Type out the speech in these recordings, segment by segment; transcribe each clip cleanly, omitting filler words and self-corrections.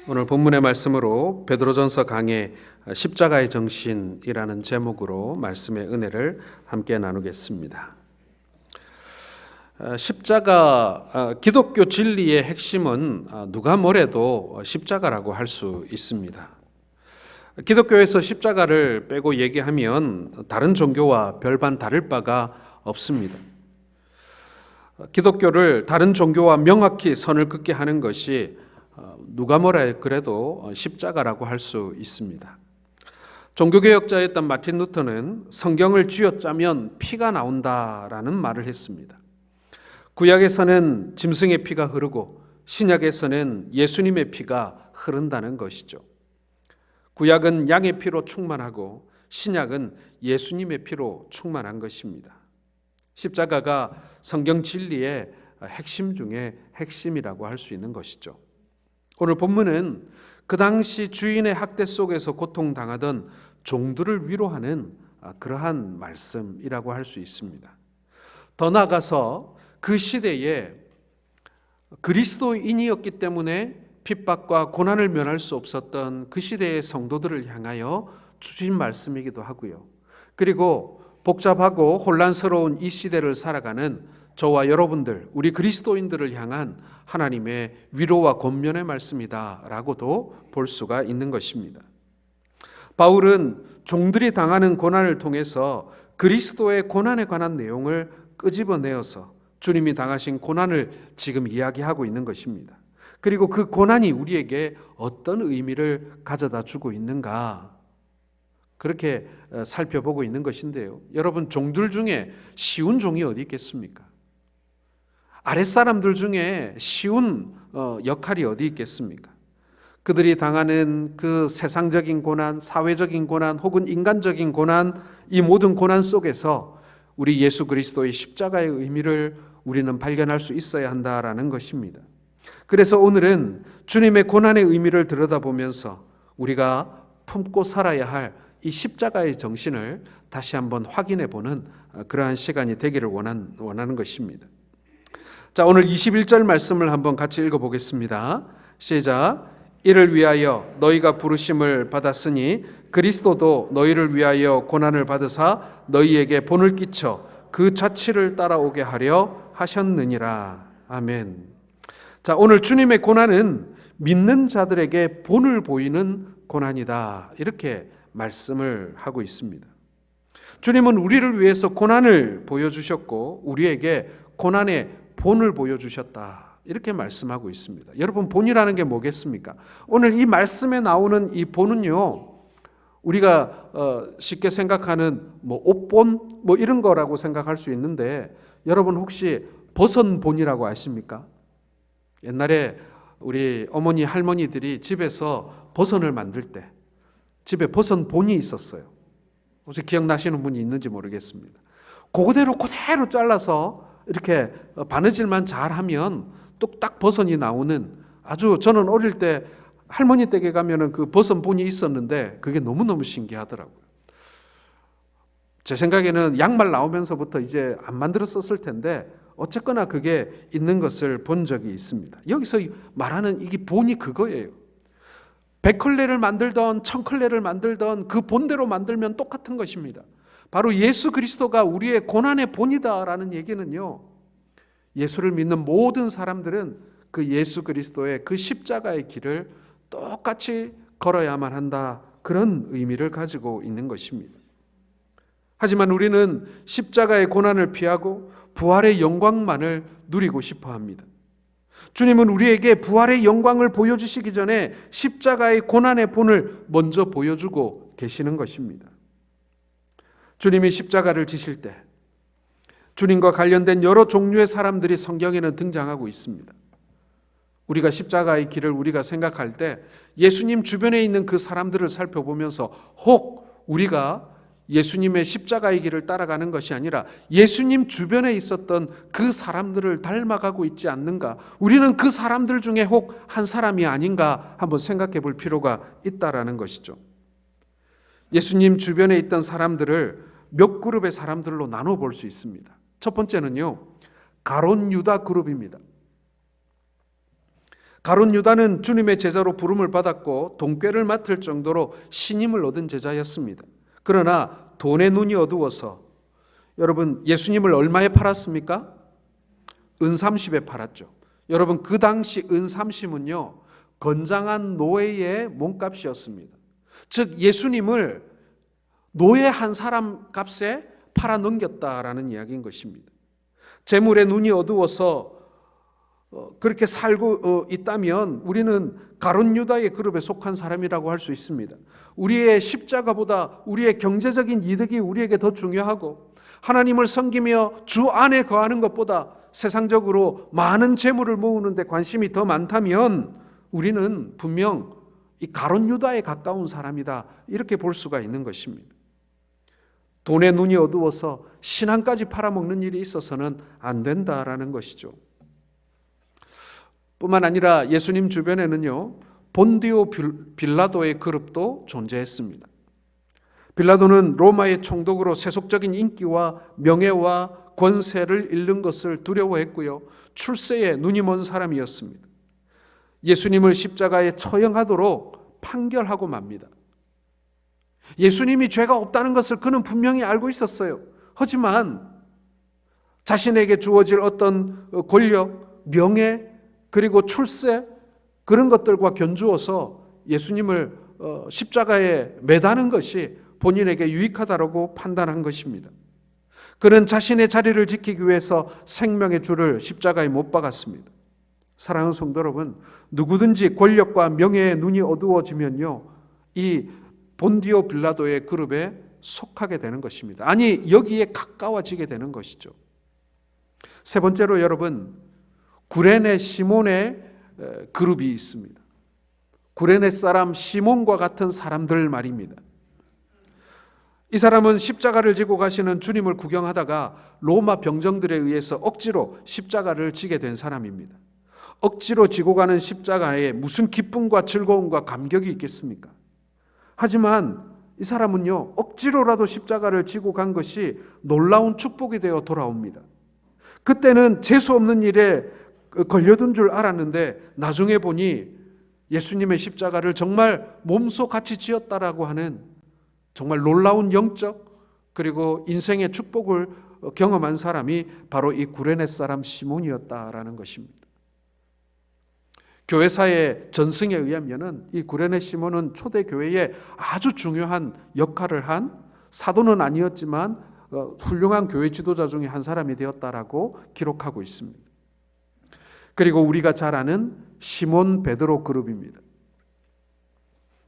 오늘 본문의 말씀으로 베드로전서 강해 십자가의 정신이라는 제목으로 말씀의 은혜를 함께 나누겠습니다. 십자가, 기독교 진리의 핵심은 누가 뭐래도 십자가라고 할 수 있습니다. 기독교에서 십자가를 빼고 얘기하면 다른 종교와 별반 다를 바가 없습니다. 기독교를 다른 종교와 명확히 선을 긋게 하는 것이 누가 뭐라 그래도 십자가라고 할 수 있습니다. 종교개혁자였던 마틴 루터는 성경을 쥐어짜면 피가 나온다라는 말을 했습니다. 구약에서는 짐승의 피가 흐르고 신약에서는 예수님의 피가 흐른다는 것이죠. 구약은 양의 피로 충만하고 신약은 예수님의 피로 충만한 것입니다. 십자가가 성경 진리의 핵심 중에 핵심이라고 할 수 있는 것이죠. 오늘 본문은 그 당시 주인의 학대 속에서 고통당하던 종들을 위로하는 그러한 말씀이라고 할 수 있습니다. 더 나아가서 그 시대에 그리스도인이었기 때문에 핍박과 고난을 면할 수 없었던 그 시대의 성도들을 향하여 주신 말씀이기도 하고요. 그리고 복잡하고 혼란스러운 이 시대를 살아가는 저와 여러분들, 우리 그리스도인들을 향한 하나님의 위로와 권면의 말씀이다라고도 볼 수가 있는 것입니다. 바울은 종들이 당하는 고난을 통해서 그리스도의 고난에 관한 내용을 끄집어내어서 주님이 당하신 고난을 지금 이야기하고 있는 것입니다. 그리고 그 고난이 우리에게 어떤 의미를 가져다 주고 있는가, 그렇게 살펴보고 있는 것인데요. 여러분, 종들 중에 쉬운 종이 어디 있겠습니까? 아랫사람들 중에 쉬운 역할이 어디 있겠습니까? 그들이 당하는 그 세상적인 고난, 사회적인 고난, 혹은 인간적인 고난, 이 모든 고난 속에서 우리 예수 그리스도의 십자가의 의미를 우리는 발견할 수 있어야 한다라는 것입니다. 그래서 오늘은 주님의 고난의 의미를 들여다보면서 우리가 품고 살아야 할 이 십자가의 정신을 다시 한번 확인해 보는 그러한 시간이 되기를 원하는 것입니다. 자, 오늘 21절 말씀을 한번 같이 읽어보겠습니다. 시작. 이를 위하여 너희가 부르심을 받았으니 그리스도도 너희를 위하여 고난을 받으사 너희에게 본을 끼쳐 그 자취를 따라오게 하려 하셨느니라. 아멘. 자, 오늘 주님의 고난은 믿는 자들에게 본을 보이는 고난이다, 이렇게 말씀을 하고 있습니다. 주님은 우리를 위해서 고난을 보여주셨고 우리에게 고난의 본을 보여주셨다, 이렇게 말씀하고 있습니다. 여러분, 본이라는 게 뭐겠습니까? 오늘 이 말씀에 나오는 이 본은요, 우리가 쉽게 생각하는 옷본 이런 거라고 생각할 수 있는데, 여러분 혹시 버선 본이라고 아십니까? 옛날에 우리 어머니 할머니들이 집에서 버선을 만들 때 집에 버선 본이 있었어요. 혹시 기억나시는 분이 있는지 모르겠습니다. 그대로 잘라서 이렇게 바느질만 잘하면 뚝딱 버선이 나오는, 아주, 저는 어릴 때 할머니 댁에 가면은 그 버선 본이 있었는데 그게 너무너무 신기하더라고요. 제 생각에는 양말 나오면서부터 이제 안 만들어 썼을 텐데 어쨌거나 그게 있는 것을 본 적이 있습니다. 여기서 말하는 이게 본이 그거예요. 100컬레를 만들던 1000컬레를 만들던 그 본대로 만들면 똑같은 것입니다. 바로 예수 그리스도가 우리의 고난의 본이다라는 얘기는요, 예수를 믿는 모든 사람들은 그 예수 그리스도의 그 십자가의 길을 똑같이 걸어야만 한다, 그런 의미를 가지고 있는 것입니다. 하지만 우리는 십자가의 고난을 피하고 부활의 영광만을 누리고 싶어 합니다. 주님은 우리에게 부활의 영광을 보여주시기 전에 십자가의 고난의 본을 먼저 보여주고 계시는 것입니다. 주님이 십자가를 지실 때 주님과 관련된 여러 종류의 사람들이 성경에는 등장하고 있습니다. 우리가 십자가의 길을 우리가 생각할 때 예수님 주변에 있는 그 사람들을 살펴보면서 혹 우리가 예수님의 십자가의 길을 따라가는 것이 아니라 예수님 주변에 있었던 그 사람들을 닮아가고 있지 않는가, 우리는 그 사람들 중에 혹 한 사람이 아닌가 한번 생각해 볼 필요가 있다라는 것이죠. 예수님 주변에 있던 사람들을 몇 그룹의 사람들로 나눠 볼 수 있습니다. 첫 번째는요, 가론 유다 그룹입니다. 가룟 유다는 주님의 제자로 부름을 받았고 돈꾀를 맡을 정도로 신임을 얻은 제자였습니다. 그러나 돈의 눈이 어두워서, 여러분, 예수님을 얼마에 팔았습니까? 은 30에 팔았죠. 여러분, 그 당시 은 30은요 건장한 노예의 몸값이었습니다. 즉 예수님을 노예 한 사람 값에 팔아넘겼다라는 이야기인 것입니다. 재물의 눈이 어두워서 그렇게 살고 있다면 우리는 가룟 유다의 그룹에 속한 사람이라고 할 수 있습니다. 우리의 십자가보다 우리의 경제적인 이득이 우리에게 더 중요하고, 하나님을 섬기며 주 안에 거하는 것보다 세상적으로 많은 재물을 모으는 데 관심이 더 많다면 우리는 분명 이 가룟 유다에 가까운 사람이다, 이렇게 볼 수가 있는 것입니다. 돈의 눈이 어두워서 신앙까지 팔아먹는 일이 있어서는 안 된다라는 것이죠. 뿐만 아니라 예수님 주변에는요 본디오 빌라도의 그룹도 존재했습니다. 빌라도는 로마의 총독으로 세속적인 인기와 명예와 권세를 잃는 것을 두려워했고요, 출세에 눈이 먼 사람이었습니다. 예수님을 십자가에 처형하도록 판결하고 맙니다. 예수님이 죄가 없다는 것을 그는 분명히 알고 있었어요. 하지만 자신에게 주어질 어떤 권력, 명예, 그리고 출세, 그런 것들과 견주어서 예수님을 십자가에 매다는 것이 본인에게 유익하다고 판단한 것입니다. 그는 자신의 자리를 지키기 위해서 생명의 줄을 십자가에 못 박았습니다. 사랑하는 성도 여러분, 누구든지 권력과 명예의 눈이 어두워지면요 이 본디오 빌라도의 그룹에 속하게 되는 것입니다. 아니, 여기에 가까워지게 되는 것이죠. 세 번째로 여러분, 구레네 시몬의 그룹이 있습니다. 구레네 사람 시몬과 같은 사람들 말입니다. 이 사람은 십자가를 지고 가시는 주님을 구경하다가 로마 병정들에 의해서 억지로 십자가를 지게 된 사람입니다. 억지로 지고 가는 십자가에 무슨 기쁨과 즐거움과 감격이 있겠습니까? 하지만 이 사람은요 억지로라도 십자가를 지고 간 것이 놀라운 축복이 되어 돌아옵니다. 그때는 재수 없는 일에 걸려든 줄 알았는데 나중에 보니 예수님의 십자가를 정말 몸소 같이 지었다라고 하는 정말 놀라운 영적 그리고 인생의 축복을 경험한 사람이 바로 이 구레네 사람 시몬이었다라는 것입니다. 교회사의 전승에 의하면은 이 구레네 시몬은 초대 교회에 아주 중요한 역할을 한, 사도는 아니었지만 훌륭한 교회 지도자 중에 한 사람이 되었다라고 기록하고 있습니다. 그리고 우리가 잘 아는 시몬 베드로 그룹입니다.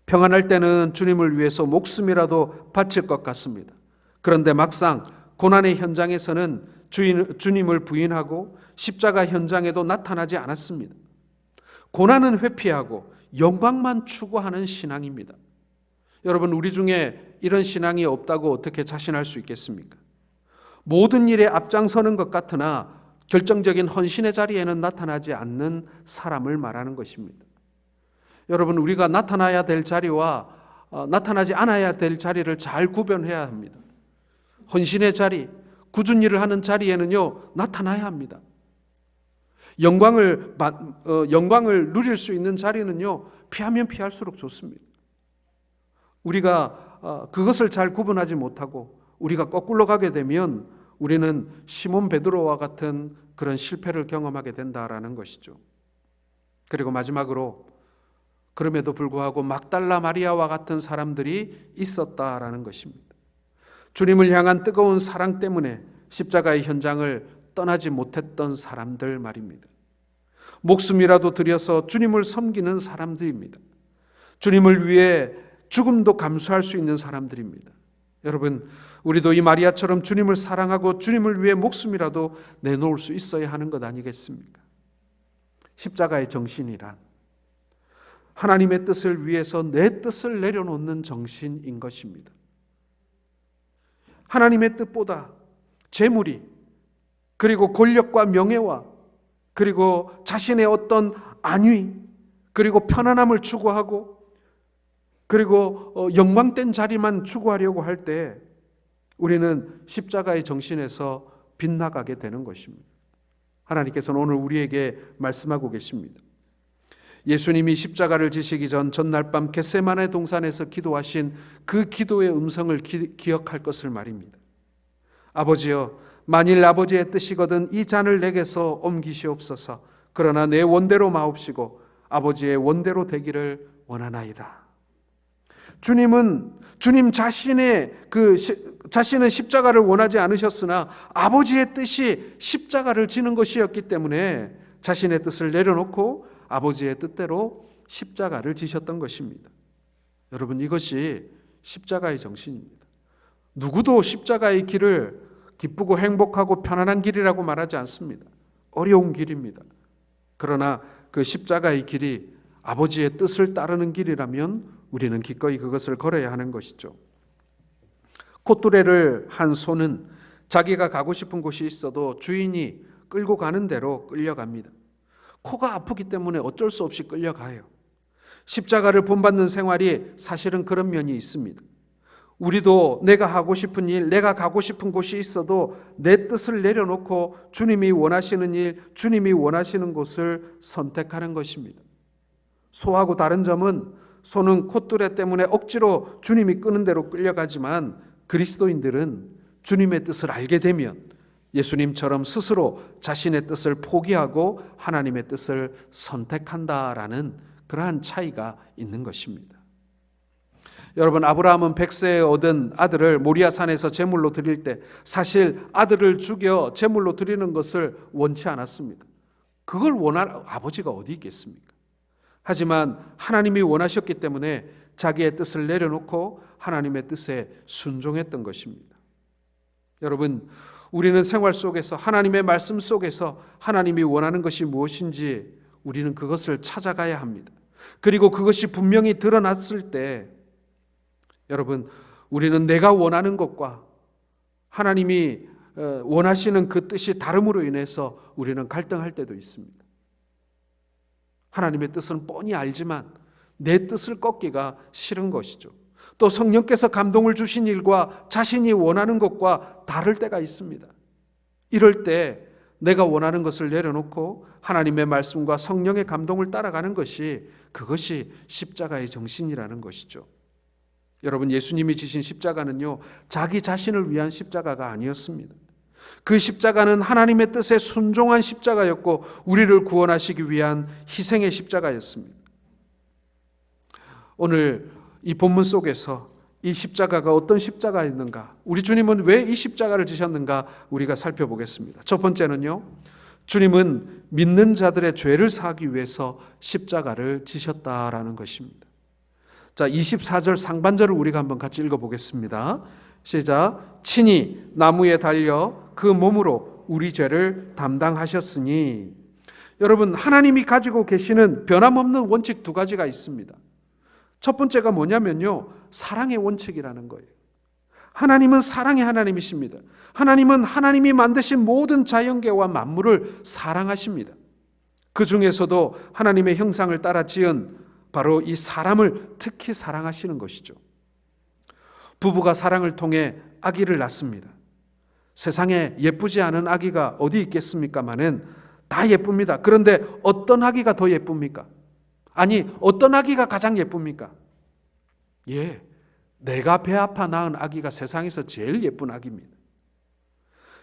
평안할 때는 주님을 위해서 목숨이라도 바칠 것 같습니다. 그런데 막상 고난의 현장에서는 주님을 부인하고 십자가 현장에도 나타나지 않았습니다. 고난은 회피하고 영광만 추구하는 신앙입니다. 여러분, 우리 중에 이런 신앙이 없다고 어떻게 자신할 수 있겠습니까? 모든 일에 앞장서는 것 같으나 결정적인 헌신의 자리에는 나타나지 않는 사람을 말하는 것입니다. 여러분, 우리가 나타나야 될 자리와 나타나지 않아야 될 자리를 잘 구별해야 합니다. 헌신의 자리, 굳은 일을 하는 자리에는요 나타나야 합니다. 영광을 누릴 수 있는 자리는요 피하면 피할수록 좋습니다. 우리가 그것을 잘 구분하지 못하고 우리가 거꾸로 가게 되면 우리는 시몬 베드로와 같은 그런 실패를 경험하게 된다라는 것이죠. 그리고 마지막으로, 그럼에도 불구하고 막달라 마리아와 같은 사람들이 있었다라는 것입니다. 주님을 향한 뜨거운 사랑 때문에 십자가의 현장을 떠나지 못했던 사람들 말입니다. 목숨이라도 들여서 주님을 섬기는 사람들입니다. 주님을 위해 죽음도 감수할 수 있는 사람들입니다. 여러분, 우리도 이 마리아처럼 주님을 사랑하고 주님을 위해 목숨이라도 내놓을 수 있어야 하는 것 아니겠습니까? 십자가의 정신이란 하나님의 뜻을 위해서 내 뜻을 내려놓는 정신인 것입니다. 하나님의 뜻보다 재물이, 그리고 권력과 명예와, 그리고 자신의 어떤 안위, 그리고 편안함을 추구하고, 그리고 영광된 자리만 추구하려고 할 때 우리는 십자가의 정신에서 빗나가게 되는 것입니다. 하나님께서는 오늘 우리에게 말씀하고 계십니다. 예수님이 십자가를 지시기 전 전날 밤 겟세마네 동산에서 기도하신 그 기도의 음성을 기억할 것을 말입니다. 아버지여, 만일 아버지의 뜻이거든 이 잔을 내게서 옮기시옵소서. 그러나 내 원대로 마옵시고 아버지의 원대로 되기를 원하나이다. 주님 자신은 십자가를 원하지 않으셨으나 아버지의 뜻이 십자가를 지는 것이었기 때문에 자신의 뜻을 내려놓고 아버지의 뜻대로 십자가를 지셨던 것입니다. 여러분, 이것이 십자가의 정신입니다. 누구도 십자가의 길을 기쁘고 행복하고 편안한 길이라고 말하지 않습니다. 어려운 길입니다. 그러나 그 십자가의 길이 아버지의 뜻을 따르는 길이라면 우리는 기꺼이 그것을 걸어야 하는 것이죠. 콧뚜레를 한 소는 자기가 가고 싶은 곳이 있어도 주인이 끌고 가는 대로 끌려갑니다. 코가 아프기 때문에 어쩔 수 없이 끌려가요. 십자가를 본받는 생활이 사실은 그런 면이 있습니다. 우리도 내가 하고 싶은 일, 내가 가고 싶은 곳이 있어도 내 뜻을 내려놓고 주님이 원하시는 일, 주님이 원하시는 곳을 선택하는 것입니다. 소하고 다른 점은 소는 콧뚜레 때문에 억지로 주님이 끄는 대로 끌려가지만 그리스도인들은 주님의 뜻을 알게 되면 예수님처럼 스스로 자신의 뜻을 포기하고 하나님의 뜻을 선택한다라는 그러한 차이가 있는 것입니다. 여러분, 아브라함은 100세에 얻은 아들을 모리아산에서 제물로 드릴 때 사실 아들을 죽여 제물로 드리는 것을 원치 않았습니다. 그걸 원할 아버지가 어디 있겠습니까? 하지만 하나님이 원하셨기 때문에 자기의 뜻을 내려놓고 하나님의 뜻에 순종했던 것입니다. 여러분, 우리는 생활 속에서 하나님의 말씀 속에서 하나님이 원하는 것이 무엇인지 우리는 그것을 찾아가야 합니다. 그리고 그것이 분명히 드러났을 때 여러분, 우리는 내가 원하는 것과 하나님이 원하시는 그 뜻이 다름으로 인해서 우리는 갈등할 때도 있습니다. 하나님의 뜻은 뻔히 알지만 내 뜻을 꺾기가 싫은 것이죠. 또 성령께서 감동을 주신 일과 자신이 원하는 것과 다를 때가 있습니다. 이럴 때 내가 원하는 것을 내려놓고 하나님의 말씀과 성령의 감동을 따라가는 것이 그것이 십자가의 정신이라는 것이죠. 여러분, 예수님이 지신 십자가는요, 자기 자신을 위한 십자가가 아니었습니다. 그 십자가는 하나님의 뜻에 순종한 십자가였고 우리를 구원하시기 위한 희생의 십자가였습니다. 오늘 이 본문 속에서 이 십자가가 어떤 십자가였는가, 우리 주님은 왜 이 십자가를 지셨는가 우리가 살펴보겠습니다. 첫 번째는요, 주님은 믿는 자들의 죄를 사하기 위해서 십자가를 지셨다라는 것입니다. 자, 24절 상반절을 우리가 한번 같이 읽어보겠습니다. 시작. 친히 나무에 달려 그 몸으로 우리 죄를 담당하셨으니. 여러분, 하나님이 가지고 계시는 변함없는 원칙 두 가지가 있습니다. 첫 번째가 뭐냐면요, 사랑의 원칙이라는 거예요. 하나님은 사랑의 하나님이십니다. 하나님은 하나님이 만드신 모든 자연계와 만물을 사랑하십니다. 그 중에서도 하나님의 형상을 따라 지은 바로 이 사람을 특히 사랑하시는 것이죠. 부부가 사랑을 통해 아기를 낳습니다. 세상에 예쁘지 않은 아기가 어디 있겠습니까마는 다 예쁩니다. 그런데 어떤 아기가 더 예쁩니까? 아니, 어떤 아기가 가장 예쁩니까? 예, 내가 배 아파 낳은 아기가 세상에서 제일 예쁜 아기입니다.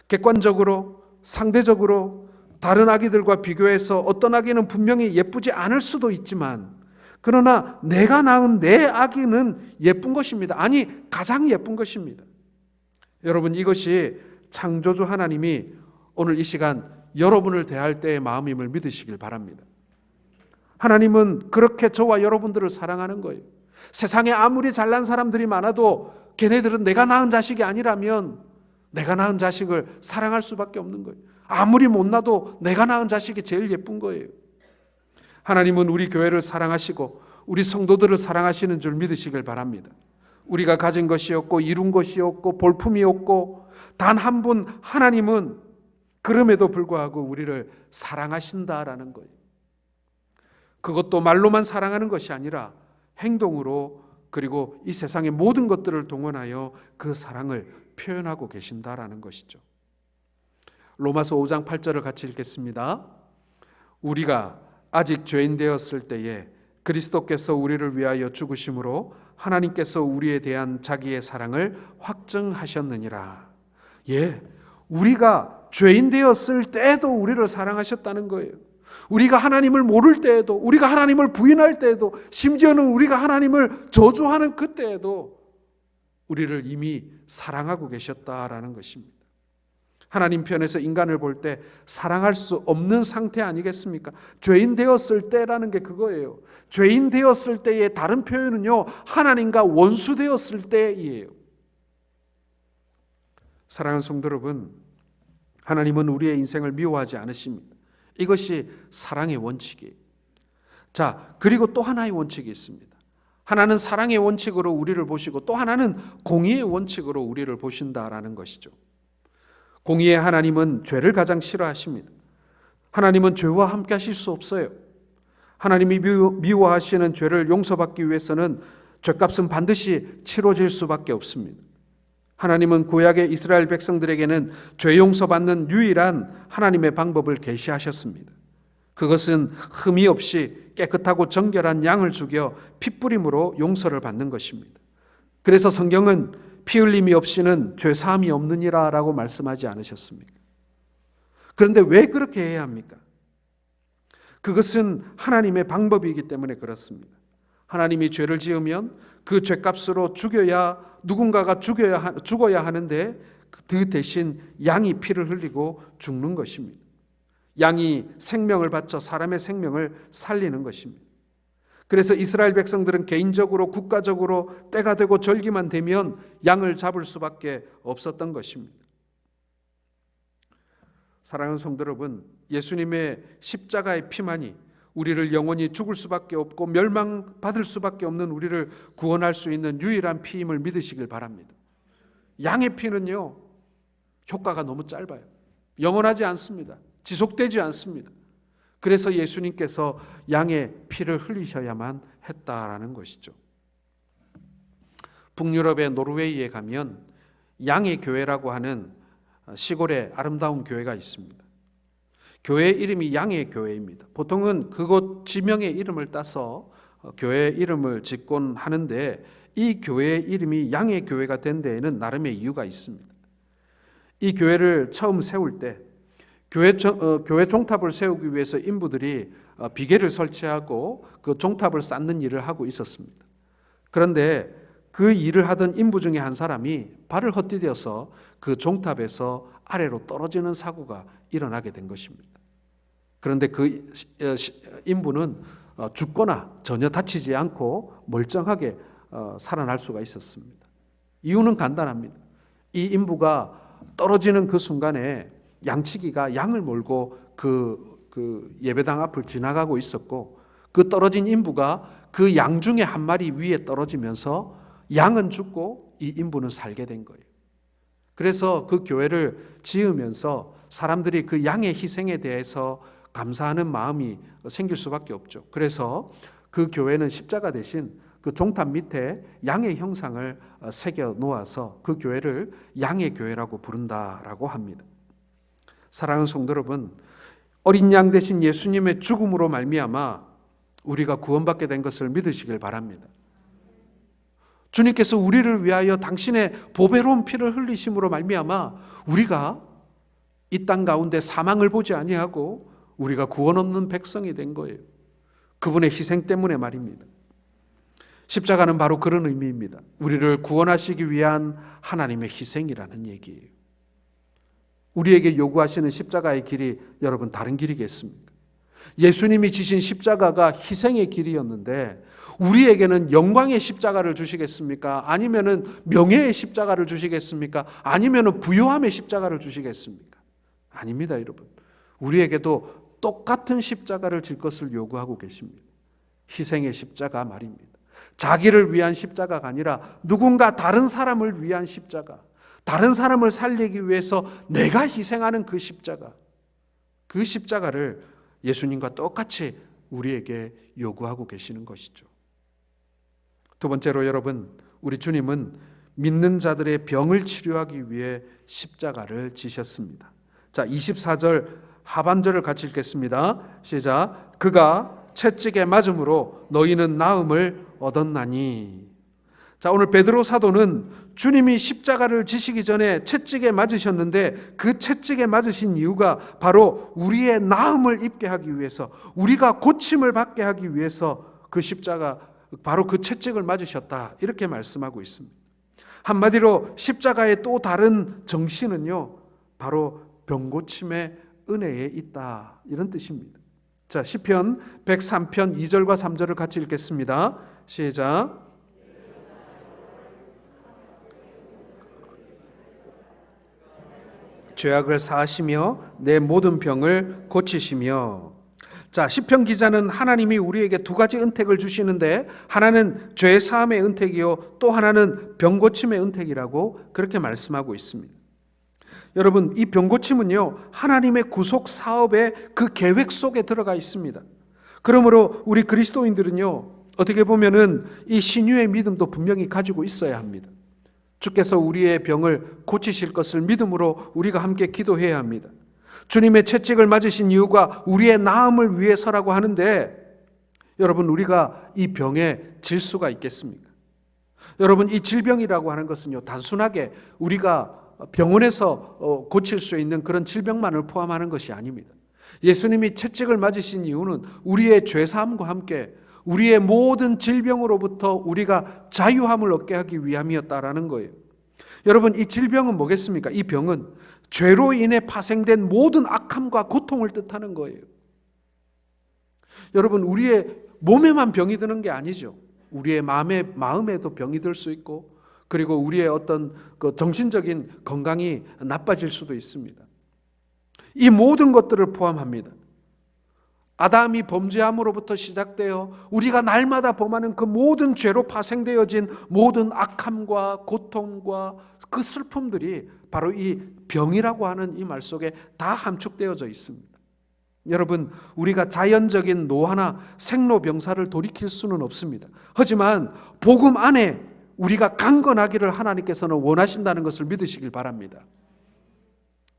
객관적으로, 상대적으로 다른 아기들과 비교해서 어떤 아기는 분명히 예쁘지 않을 수도 있지만, 그러나 내가 낳은 내 아기는 예쁜 것입니다. 아니, 가장 예쁜 것입니다. 여러분, 이것이 창조주 하나님이 오늘 이 시간 여러분을 대할 때의 마음임을 믿으시길 바랍니다. 하나님은 그렇게 저와 여러분들을 사랑하는 거예요. 세상에 아무리 잘난 사람들이 많아도 걔네들은 내가 낳은 자식이 아니라면 내가 낳은 자식을 사랑할 수밖에 없는 거예요. 아무리 못나도 내가 낳은 자식이 제일 예쁜 거예요. 하나님은 우리 교회를 사랑하시고 우리 성도들을 사랑하시는 줄 믿으시길 바랍니다. 우리가 가진 것이 없고 이룬 것이 없고 볼품이 없고 단 한 분 하나님은 그럼에도 불구하고 우리를 사랑하신다라는 거예요. 그것도 말로만 사랑하는 것이 아니라 행동으로, 그리고 이 세상의 모든 것들을 동원하여 그 사랑을 표현하고 계신다라는 것이죠. 로마서 5장 8절을 같이 읽겠습니다. 우리가 아직 죄인 되었을 때에 그리스도께서 우리를 위하여 죽으심으로 하나님께서 우리에 대한 자기의 사랑을 확증하셨느니라. 예, 우리가 죄인 되었을 때에도 우리를 사랑하셨다는 거예요. 우리가 하나님을 모를 때에도, 우리가 하나님을 부인할 때에도, 심지어는 우리가 하나님을 저주하는 그때에도 우리를 이미 사랑하고 계셨다라는 것입니다. 하나님 편에서 인간을 볼 때 사랑할 수 없는 상태 아니겠습니까? 죄인 되었을 때라는 게 그거예요. 죄인 되었을 때의 다른 표현은요, 하나님과 원수 되었을 때이에요. 사랑하는 성도 여러분, 하나님은 우리의 인생을 미워하지 않으십니다. 이것이 사랑의 원칙이에요. 자, 그리고 또 하나의 원칙이 있습니다. 하나는 사랑의 원칙으로 우리를 보시고 또 하나는 공의의 원칙으로 우리를 보신다라는 것이죠. 공의의 하나님은 죄를 가장 싫어하십니다. 하나님은 죄와 함께 하실 수 없어요. 하나님이 미워하시는 죄를 용서받기 위해서는 죄값은 반드시 치러질 수밖에 없습니다. 하나님은 구약의 이스라엘 백성들에게는 죄 용서받는 유일한 하나님의 방법을 계시하셨습니다. 그것은 흠이 없이 깨끗하고 정결한 양을 죽여 핏부림으로 용서를 받는 것입니다. 그래서 성경은 피 흘림이 없이는 죄 사함이 없느니라 라고 말씀하지 않으셨습니까? 그런데 왜 그렇게 해야 합니까? 그것은 하나님의 방법이기 때문에 그렇습니다. 하나님이 죄를 지으면 그 죄값으로 누군가가 죽어야 하는데 그 대신 양이 피를 흘리고 죽는 것입니다. 양이 생명을 바쳐 사람의 생명을 살리는 것입니다. 그래서 이스라엘 백성들은 개인적으로 국가적으로 때가 되고 절기만 되면 양을 잡을 수밖에 없었던 것입니다. 사랑하는 성도 여러분, 예수님의 십자가의 피만이 우리를 영원히 죽을 수밖에 없고 멸망받을 수밖에 없는 우리를 구원할 수 있는 유일한 피임을 믿으시길 바랍니다. 양의 피는요, 효과가 너무 짧아요. 영원하지 않습니다. 지속되지 않습니다. 그래서 예수님께서 양의 피를 흘리셔야만 했다라는 것이죠. 북유럽의 노르웨이에 가면 양의 교회라고 하는 시골의 아름다운 교회가 있습니다. 교회 이름이 양의 교회입니다. 보통은 그곳 지명의 이름을 따서 교회 이름을 짓곤 하는데 이 교회 이름이 양의 교회가 된 데에는 나름의 이유가 있습니다. 이 교회를 처음 세울 때 교회 종탑을 세우기 위해서 인부들이 비계를 설치하고 그 종탑을 쌓는 일을 하고 있었습니다. 그런데 그 일을 하던 인부 중에 한 사람이 발을 헛디뎌서 그 종탑에서 아래로 떨어지는 사고가 일어나게 된 것입니다. 그런데 그 인부는 죽거나 전혀 다치지 않고 멀쩡하게 살아날 수가 있었습니다. 이유는 간단합니다. 이 인부가 떨어지는 그 순간에 양치기가 양을 몰고 그 예배당 앞을 지나가고 있었고 그 떨어진 인부가 그 양 중에 한 마리 위에 떨어지면서 양은 죽고 이 인부는 살게 된 거예요. 그래서 그 교회를 지으면서 사람들이 그 양의 희생에 대해서 감사하는 마음이 생길 수밖에 없죠. 그래서 그 교회는 십자가 대신 그 종탑 밑에 양의 형상을 새겨 놓아서 그 교회를 양의 교회라고 부른다라고 합니다. 사랑하는 성도 여러분, 어린 양 대신 예수님의 죽음으로 말미암아 우리가 구원받게 된 것을 믿으시길 바랍니다. 주님께서 우리를 위하여 당신의 보배로운 피를 흘리심으로 말미암아 우리가 이 땅 가운데 사망을 보지 아니하고 우리가 구원 없는 백성이 된 거예요. 그분의 희생 때문에 말입니다. 십자가는 바로 그런 의미입니다. 우리를 구원하시기 위한 하나님의 희생이라는 얘기예요. 우리에게 요구하시는 십자가의 길이 여러분 다른 길이겠습니까? 예수님이 지신 십자가가 희생의 길이었는데 우리에게는 영광의 십자가를 주시겠습니까? 아니면은 명예의 십자가를 주시겠습니까? 아니면은 부요함의 십자가를 주시겠습니까? 아닙니다, 여러분. 우리에게도 똑같은 십자가를 질 것을 요구하고 계십니다. 희생의 십자가 말입니다. 자기를 위한 십자가가 아니라 누군가 다른 사람을 위한 십자가, 다른 사람을 살리기 위해서 내가 희생하는 그 십자가, 그 십자가를 예수님과 똑같이 우리에게 요구하고 계시는 것이죠. 두 번째로 여러분, 우리 주님은 믿는 자들의 병을 치료하기 위해 십자가를 지셨습니다. 자, 24절 하반절을 같이 읽겠습니다. 시작. 그가 채찍에 맞음으로 너희는 나음을 얻었나니. 자, 오늘 베드로 사도는 주님이 십자가를 지시기 전에 채찍에 맞으셨는데 그 채찍에 맞으신 이유가 바로 우리의 나음을 입게 하기 위해서, 우리가 고침을 받게 하기 위해서 그 십자가, 바로 그 채찍을 맞으셨다, 이렇게 말씀하고 있습니다. 한마디로 십자가의 또 다른 정신은요, 바로 병고침의 은혜에 있다, 이런 뜻입니다. 자, 시편 103편 2절과 3절을 같이 읽겠습니다. 시작. 죄악을 사하시며 내 모든 병을 고치시며. 자, 시편 기자는 하나님이 우리에게 두 가지 은택을 주시는데 하나는 죄 사함의 은택이요, 또 하나는 병 고침의 은택이라고 그렇게 말씀하고 있습니다. 여러분, 이 병 고침은요, 하나님의 구속 사업의 그 계획 속에 들어가 있습니다. 그러므로 우리 그리스도인들은요, 어떻게 보면은 이 신유의 믿음도 분명히 가지고 있어야 합니다. 주께서 우리의 병을 고치실 것을 믿음으로 우리가 함께 기도해야 합니다. 주님의 채찍을 맞으신 이유가 우리의 나음을 위해서라고 하는데, 여러분, 우리가 이 병에 질 수가 있겠습니까? 여러분, 이 질병이라고 하는 것은요, 단순하게 우리가 병원에서 고칠 수 있는 그런 질병만을 포함하는 것이 아닙니다. 예수님이 채찍을 맞으신 이유는 우리의 죄사함과 함께 우리의 모든 질병으로부터 우리가 자유함을 얻게 하기 위함이었다라는 거예요. 여러분, 이 질병은 뭐겠습니까? 이 병은 죄로 인해 파생된 모든 악함과 고통을 뜻하는 거예요. 여러분, 우리의 몸에만 병이 드는 게 아니죠. 우리의 마음에도 병이 들 수 있고, 그리고 우리의 어떤 그 정신적인 건강이 나빠질 수도 있습니다. 이 모든 것들을 포함합니다. 아담이 범죄함으로부터 시작되어 우리가 날마다 범하는 그 모든 죄로 파생되어진 모든 악함과 고통과 그 슬픔들이 바로 이 병이라고 하는 이 말 속에 다 함축되어져 있습니다. 여러분, 우리가 자연적인 노화나 생로병사를 돌이킬 수는 없습니다. 하지만 복음 안에 우리가 강건하기를 하나님께서는 원하신다는 것을 믿으시길 바랍니다.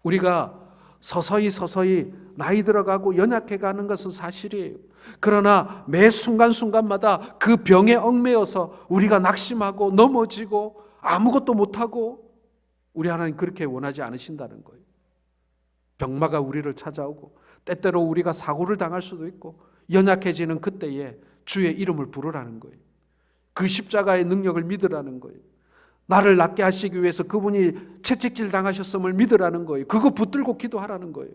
우리가 서서히 나이 들어가고 연약해가는 것은 사실이에요. 그러나 매 순간순간마다 그 병에 얽매여서 우리가 낙심하고 넘어지고 아무것도 못하고, 우리 하나님 그렇게 원하지 않으신다는 거예요. 병마가 우리를 찾아오고 때때로 우리가 사고를 당할 수도 있고, 연약해지는 그때에 주의 이름을 부르라는 거예요. 그 십자가의 능력을 믿으라는 거예요. 나를 낫게 하시기 위해서 그분이 채찍질 당하셨음을 믿으라는 거예요. 그거 붙들고 기도하라는 거예요.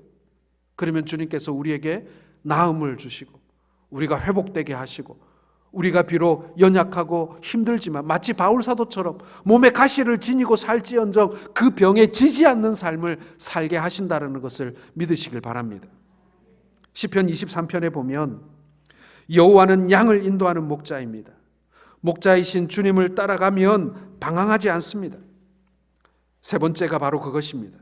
그러면 주님께서 우리에게 나음을 주시고 우리가 회복되게 하시고, 우리가 비록 연약하고 힘들지만 마치 바울 사도처럼 몸에 가시를 지니고 살지언정 그 병에 지지 않는 삶을 살게 하신다는 것을 믿으시길 바랍니다. 시편 23편에 보면 여호와는 양을 인도하는 목자입니다. 목자이신 주님을 따라가면 방황하지 않습니다. 세 번째가 바로 그것입니다.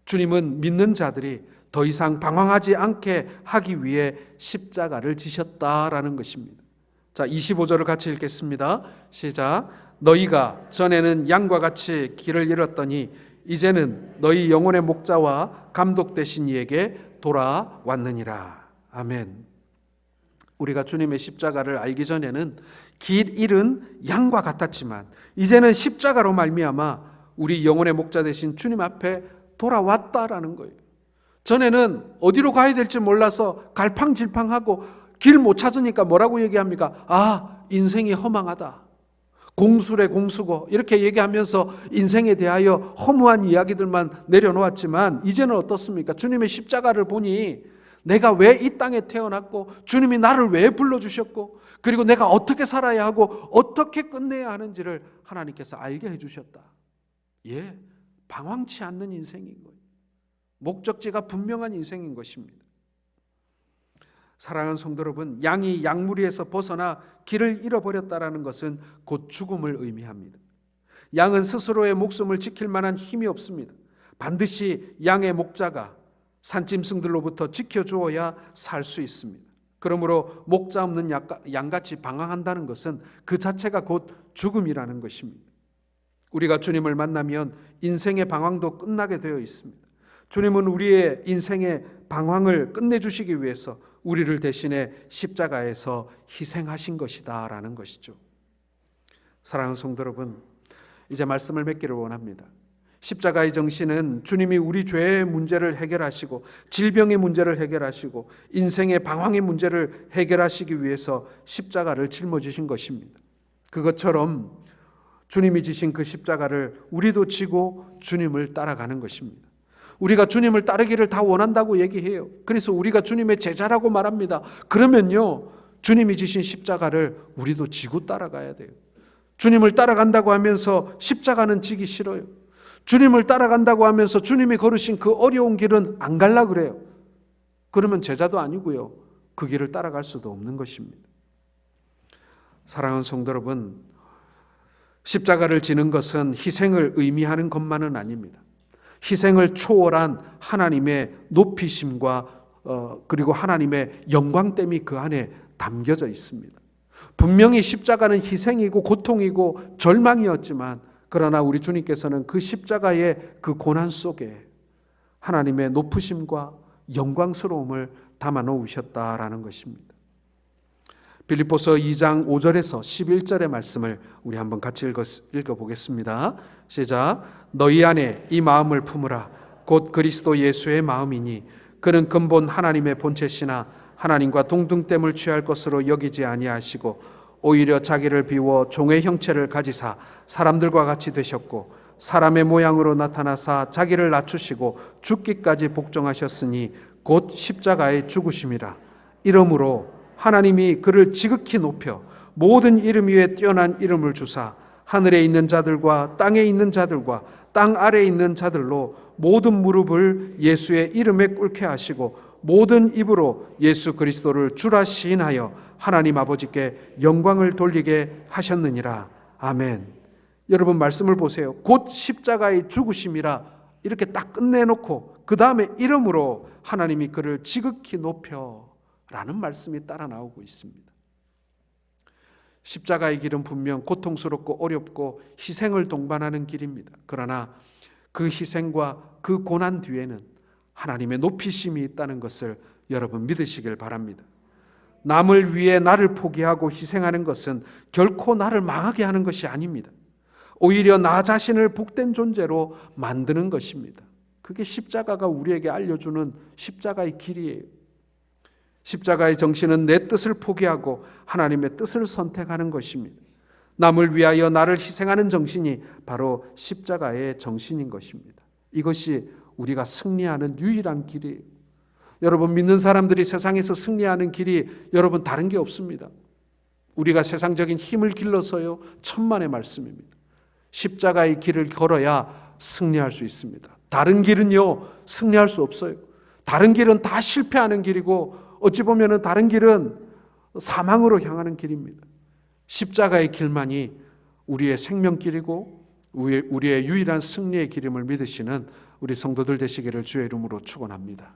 주님은 믿는 자들이 더 이상 방황하지 않게 하기 위해 십자가를 지셨다라는 것입니다. 자, 25절을 같이 읽겠습니다. 시작. 너희가 전에는 양과 같이 길을 잃었더니 이제는 너희 영혼의 목자와 감독 되신 이에게 돌아왔느니라. 아멘. 우리가 주님의 십자가를 알기 전에는 길 잃은 양과 같았지만 이제는 십자가로 말미암아 우리 영혼의 목자 되신 주님 앞에 돌아왔다라는 거예요. 전에는 어디로 가야 될지 몰라서 갈팡질팡하고 길 못 찾으니까 뭐라고 얘기합니까? 아, 인생이 허망하다. 공수래 공수고 이렇게 얘기하면서 인생에 대하여 허무한 이야기들만 내려놓았지만 이제는 어떻습니까? 주님의 십자가를 보니 내가 왜 이 땅에 태어났고 주님이 나를 왜 불러주셨고 그리고 내가 어떻게 살아야 하고 어떻게 끝내야 하는지를 하나님께서 알게 해주셨다. 예, 방황치 않는 인생인 거예요. 목적지가 분명한 인생인 것입니다. 사랑하는 성도 여러분, 양이 양무리에서 벗어나 길을 잃어버렸다라는 것은 곧 죽음을 의미합니다. 양은 스스로의 목숨을 지킬 만한 힘이 없습니다. 반드시 양의 목자가 산짐승들로부터 지켜주어야 살 수 있습니다. 그러므로 목자 없는 양같이 방황한다는 것은 그 자체가 곧 죽음이라는 것입니다. 우리가 주님을 만나면 인생의 방황도 끝나게 되어 있습니다. 주님은 우리의 인생의 방황을 끝내주시기 위해서 우리를 대신해 십자가에서 희생하신 것이다 라는 것이죠. 사랑하는 성도 여러분, 이제 말씀을 맺기를 원합니다. 십자가의 정신은 주님이 우리 죄의 문제를 해결하시고 질병의 문제를 해결하시고 인생의 방황의 문제를 해결하시기 위해서 십자가를 짊어지신 것입니다. 그것처럼 주님이 지신 그 십자가를 우리도 지고 주님을 따라가는 것입니다. 우리가 주님을 따르기를 다 원한다고 얘기해요. 그래서 우리가 주님의 제자라고 말합니다. 그러면요, 주님이 지신 십자가를 우리도 지고 따라가야 돼요. 주님을 따라간다고 하면서 십자가는 지기 싫어요. 주님을 따라간다고 하면서 주님이 걸으신 그 어려운 길은 안 갈라 그래요. 그러면 제자도 아니고요, 그 길을 따라갈 수도 없는 것입니다. 사랑하는 성도 여러분, 십자가를 지는 것은 희생을 의미하는 것만은 아닙니다. 희생을 초월한 하나님의 높이심과 그리고 하나님의 영광됨이 그 안에 담겨져 있습니다. 분명히 십자가는 희생이고 고통이고 절망이었지만, 그러나 우리 주님께서는 그 십자가의 그 고난 속에 하나님의 높으심과 영광스러움을 담아 놓으셨다라는 것입니다. 빌립보서 2장 5절에서 11절의 말씀을 우리 한번 같이 읽어보겠습니다. 시작. 너희 안에 이 마음을 품으라. 곧 그리스도 예수의 마음이니 그는 근본 하나님의 본체시나 하나님과 동등됨을 취할 것으로 여기지 아니하시고 오히려 자기를 비워 종의 형체를 가지사 사람들과 같이 되셨고 사람의 모양으로 나타나사 자기를 낮추시고 죽기까지 복종하셨으니 곧 십자가의 죽으심이라. 이러므로 하나님이 그를 지극히 높여 모든 이름 위에 뛰어난 이름을 주사 하늘에 있는 자들과 땅에 있는 자들과 땅 아래에 있는 자들로 모든 무릎을 예수의 이름에 꿇게 하시고 모든 입으로 예수 그리스도를 주라 시인하여 하나님 아버지께 영광을 돌리게 하셨느니라. 아멘. 여러분 말씀을 보세요. 곧 십자가의 죽으심이라 이렇게 딱 끝내놓고 그 다음에 이름으로 하나님이 그를 지극히 높여 라는 말씀이 따라 나오고 있습니다. 십자가의 길은 분명 고통스럽고 어렵고 희생을 동반하는 길입니다. 그러나 그 희생과 그 고난 뒤에는 하나님의 높이심이 있다는 것을 여러분 믿으시길 바랍니다. 남을 위해 나를 포기하고 희생하는 것은 결코 나를 망하게 하는 것이 아닙니다. 오히려 나 자신을 복된 존재로 만드는 것입니다. 그게 십자가가 우리에게 알려주는 십자가의 길이에요. 십자가의 정신은 내 뜻을 포기하고 하나님의 뜻을 선택하는 것입니다. 남을 위하여 나를 희생하는 정신이 바로 십자가의 정신인 것입니다. 이것이 우리가 승리하는 유일한 길이에요. 여러분 믿는 사람들이 세상에서 승리하는 길이 여러분 다른 게 없습니다. 우리가 세상적인 힘을 길러서요, 천만의 말씀입니다. 십자가의 길을 걸어야 승리할 수 있습니다. 다른 길은요 승리할 수 없어요. 다른 길은 다 실패하는 길이고 어찌 보면 다른 길은 사망으로 향하는 길입니다. 십자가의 길만이 우리의 생명길이고 우리의 유일한 승리의 길임을 믿으시는 우리 성도들 되시기를 주의 이름으로 축원합니다.